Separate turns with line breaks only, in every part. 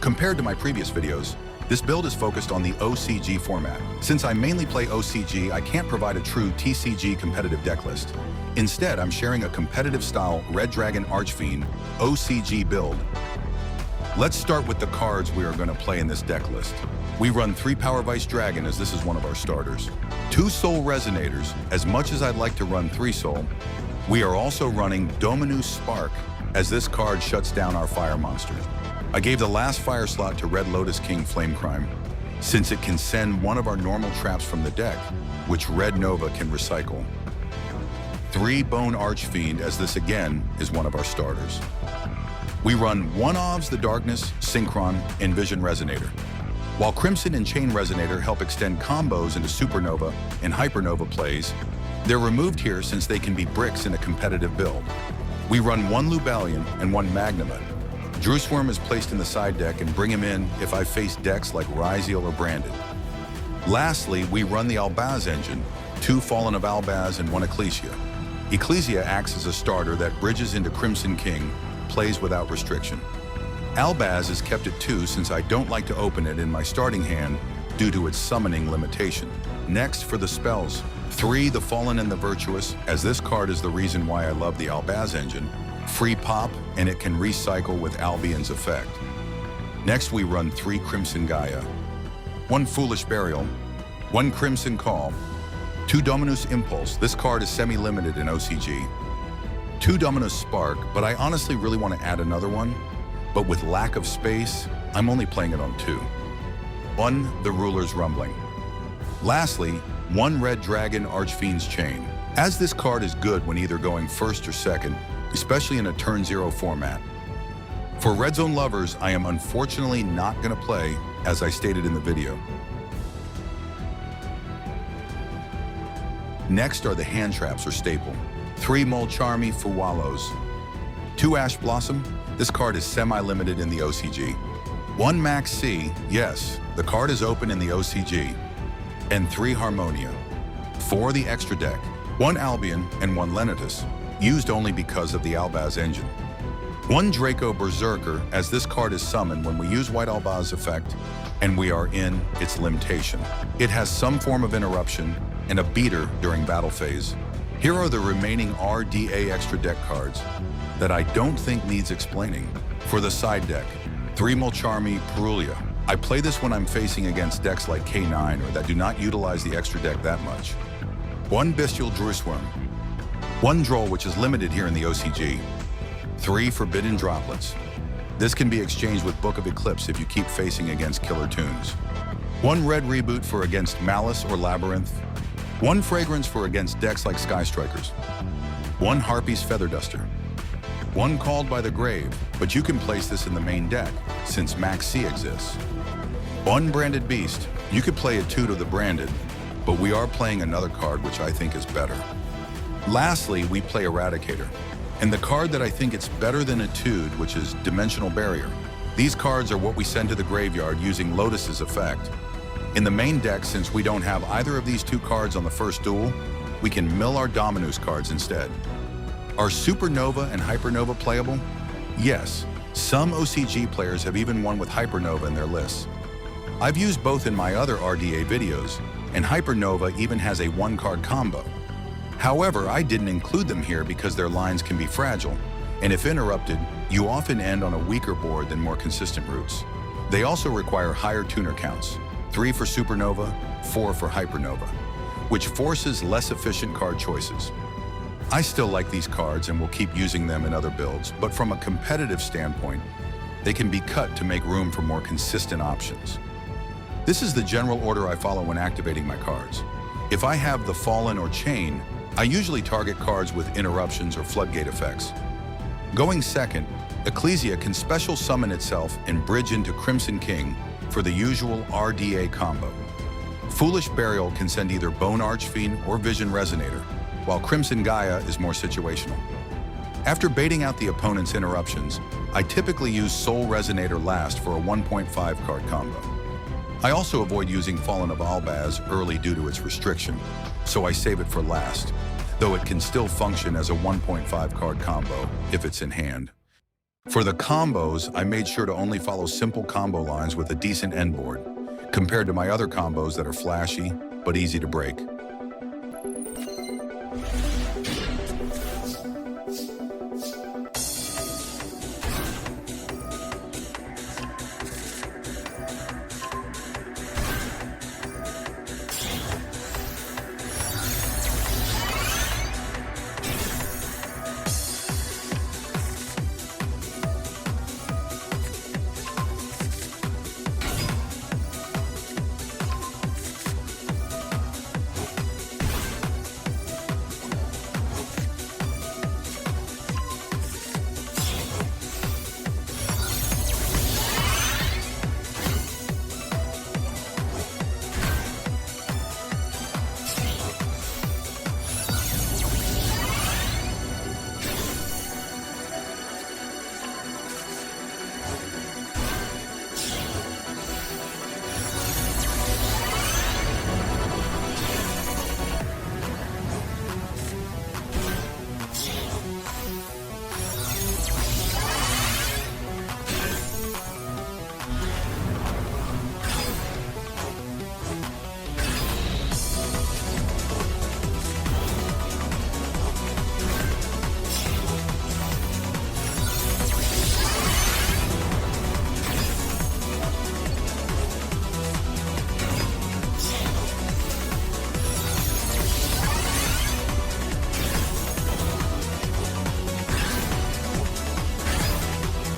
Compared to my previous videos, this build is focused on the OCG format. Since I mainly play OCG, I can't provide a true TCG competitive deck list. Instead, I'm sharing a competitive-style Red Dragon Archfiend OCG build. Let's start with the cards we are going to play in this deck list. We run 3 Power Vice Dragon, as this is one of our starters. 2 Soul Resonators. As much as I'd like to run 3 Soul, we are also running Dominus Spark, as this card shuts down our fire monsters. I gave the last fire slot to Red Lotus King Flamecrime, since it can send one of our normal traps from the deck, which Red Nova can recycle. 3 Bone Archfiend, as this again is one of our starters. We run 1 OBS the Darkness, Synchron, and Vision Resonator. While Crimson and Chain Resonator help extend combos into Supernova and Hypernova plays, they're removed here since they can be bricks in a competitive build. We run 1 Lubellion and 1 Magnamhut. Drewsworm is placed in the side deck and bring him in if I face decks like Ryziel or Branded. Lastly, we run the Albaz engine, 2 Fallen of Albaz and 1 Ecclesia. Ecclesia acts as a starter that bridges into Crimson King, plays without restriction. Albaz is kept at 2 since I don't like to open it in my starting hand due to its summoning limitation. Next, for the spells, 3 the Fallen and the Virtuous, as this card is the reason why I love the Albaz engine. Free pop, and it can recycle with Albion's effect. Next, we run 3 Crimson Gaia, 1 Foolish Burial, 1 Crimson Call, 2 Dominus Impulse. This card is semi-limited in OCG. 2 Dominus Spark, but I honestly really want to add another one, but with lack of space, I'm only playing it on 2. 1 The Ruler's Rumbling. Lastly, 1 Red Dragon Archfiend's Chain, as this card is good when either going first or second, especially in a turn 0 format. For Red Zone lovers, I am unfortunately not going to play, as I stated in the video. Next are the hand traps or staple. 3 Mulcharmy Fuwalos. 2 Ash Blossom. This card is semi-limited in the OCG. 1 Max C. Yes, the card is open in the OCG. And 3 Harmonia. 4 the extra deck. 1 Albion and 1 Lotus, used only because of the Albaz engine. 1 Draco Berserker, as this card is summoned when we use White Albaz effect and we are in its limitation. It has some form of interruption and a beater during battle phase. Here are the remaining RDA extra deck cards that I don't think needs explaining. For the side deck, 3 Mulcharmy Fuwalos. I play this when I'm facing against decks like K9 or that do not utilize the extra deck that much. 1 Bystial Drewsworm. 1 Droll, which is limited here in the OCG. 3 Forbidden Droplets. This can be exchanged with Book of Eclipse if you keep facing against killer tunes. 1 Red Reboot for against Malice or Labyrinth. 1 Fragrance for against decks like Sky Strikers. 1 Harpy's Feather Duster. 1 Called by the Grave, but you can place this in the main deck since Max C exists. 1 Branded Beast. You could play a 2 to the Branded, but we are playing another card which I think is better. Lastly, we play Eradicator, and the card that I think it's better than Etude, which is Dimensional Barrier. These cards are what we send to the graveyard using Lotus's effect. In the main deck, since we don't have either of these 2 cards on the first duel, we can mill our Dominus cards instead. Are Supernova and Hypernova playable? Yes, some OCG players have even won with Hypernova in their lists. I've used both in my other RDA videos, and Hypernova even has a 1-card combo. However, I didn't include them here because their lines can be fragile, and if interrupted, you often end on a weaker board than more consistent routes. They also require higher tuner counts, 3 for Supernova, 4 for Hypernova, which forces less efficient card choices. I still like these cards and will keep using them in other builds, but from a competitive standpoint, they can be cut to make room for more consistent options. This is the general order I follow when activating my cards. If I have the Fallen or Chain, I usually target cards with interruptions or floodgate effects. Going second, Ecclesia can special summon itself and bridge into Crimson King for the usual RDA combo. Foolish Burial can send either Bone Archfiend or Vision Resonator, while Crimson Gaia is more situational. After baiting out the opponent's interruptions, I typically use Soul Resonator last for a 1.5 card combo. I also avoid using Fallen of Albaz early due to its restriction, so I save it for last, though it can still function as a 1.5 card combo if it's in hand. For the combos, I made sure to only follow simple combo lines with a decent end board, compared to my other combos that are flashy, but easy to break.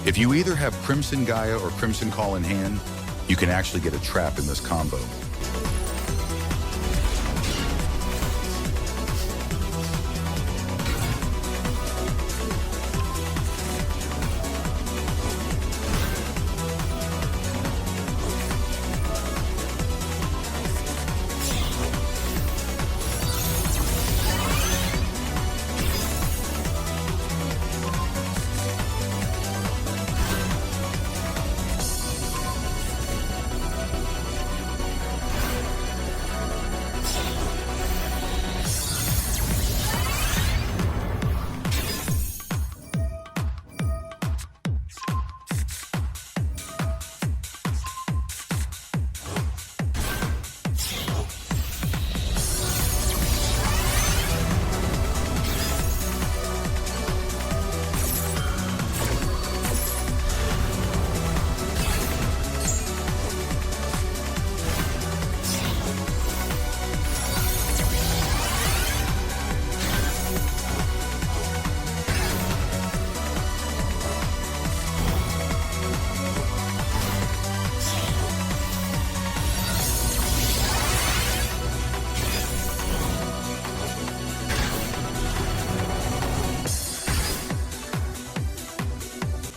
If you either have Crimson Gaia or Crimson Call in hand, you can actually get a trap in this combo.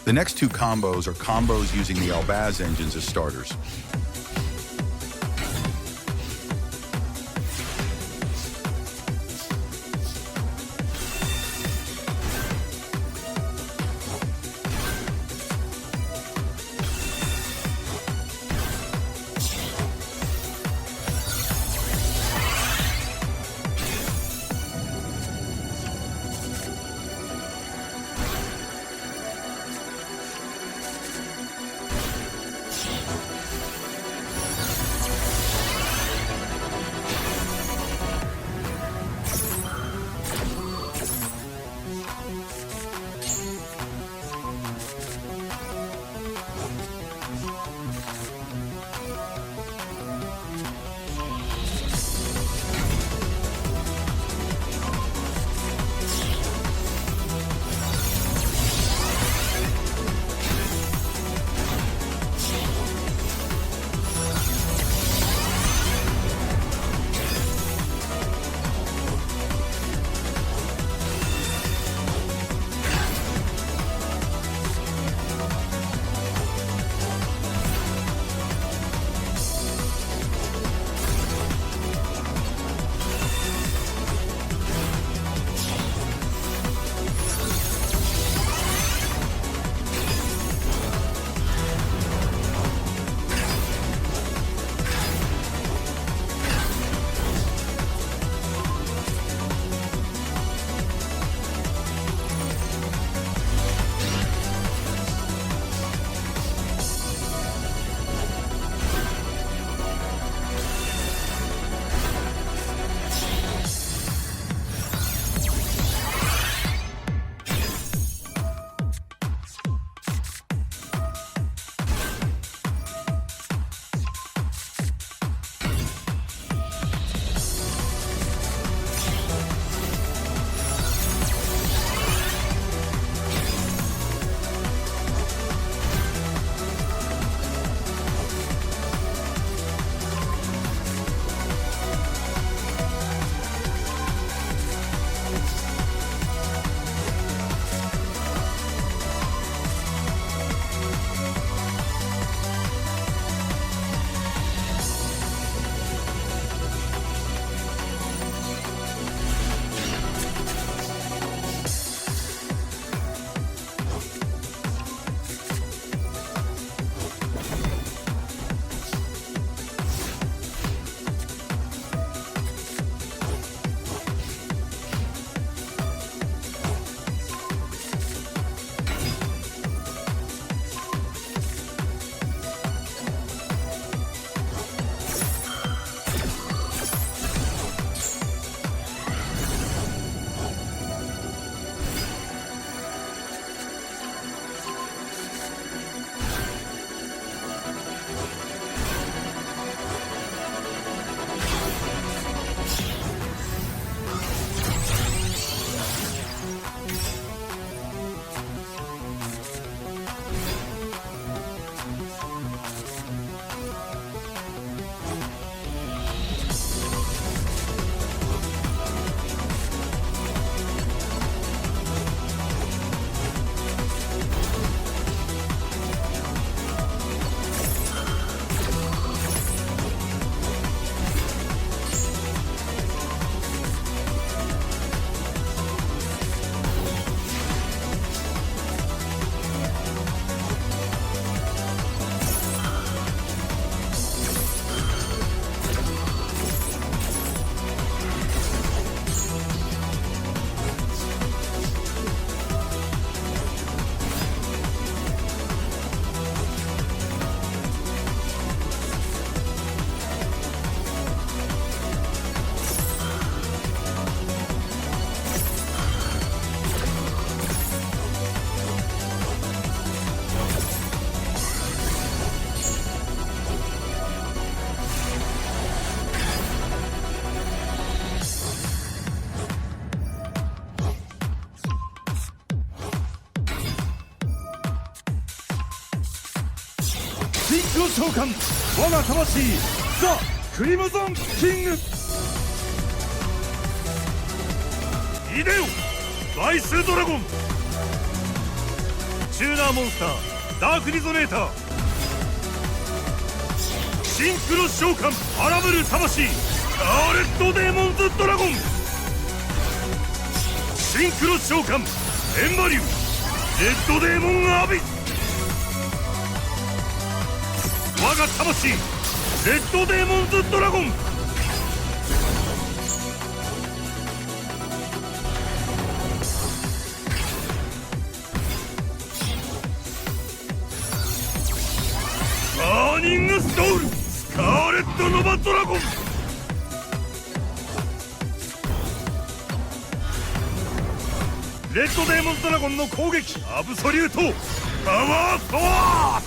The next two combos are combos using the Albaz engines as starters.
ピンクの召喚我が魂ザ・クリムゾンキング。イデオバイスドラゴン。チューナーモンスターダークリゾネーター。シンクロ召喚荒ぶる魂スカーレットデーモンズドラゴン。シンクロ召喚エンバリューレッドデーモンアビス。我が魂レッドデーモンズドラゴン。バーニングストールスカーレットノバドラゴン。レッドデーモンドラゴンの攻撃アブソリュートパワーフォア。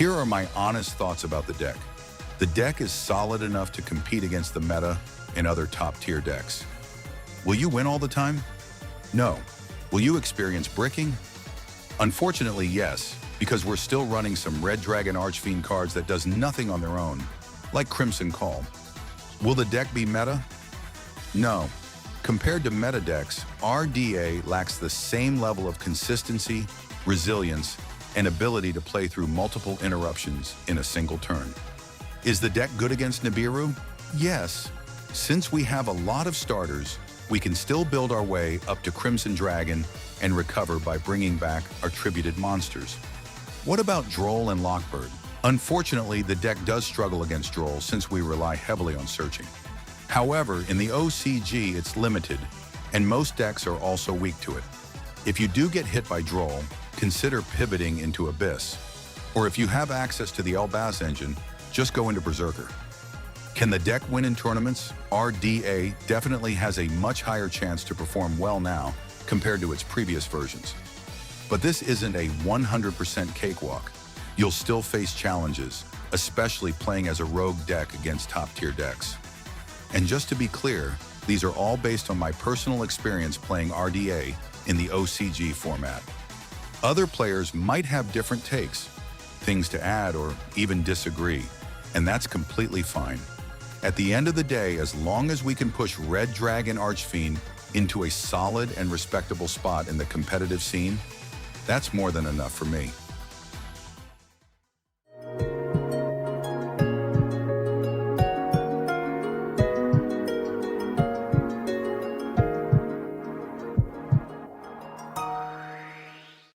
Here are my honest thoughts about the deck. The deck is solid enough to compete against the meta and other top-tier decks. Will you win all the time? No. Will you experience bricking? Unfortunately, yes, because we're still running some Red Dragon Archfiend cards that does nothing on their own, like Crimson Call. Will the deck be meta? No. Compared to meta decks, RDA lacks the same level of consistency, resilience, and ability to play through multiple interruptions in a single turn. Is the deck good against Nibiru? Yes. Since we have a lot of starters, we can still build our way up to Crimson Dragon and recover by bringing back our tributed monsters. What about Droll and Lockbird? Unfortunately, the deck does struggle against Droll since we rely heavily on searching. However, in the OCG, it's limited, and most decks are also weak to it. If you do get hit by Droll, consider pivoting into Abyss. Or if you have access to the Elbaz engine, just go into Berserker. Can the deck win in tournaments? RDA definitely has a much higher chance to perform well now compared to its previous versions. But this isn't a 100% cakewalk. You'll still face challenges, especially playing as a rogue deck against top-tier decks. And just to be clear, these are all based on my personal experience playing RDA in the OCG format. Other players might have different takes, things to add, or even disagree, and that's completely fine. At the end of the day, as long as we can push Red Dragon Archfiend into a solid and respectable spot in the competitive scene, that's more than enough for me.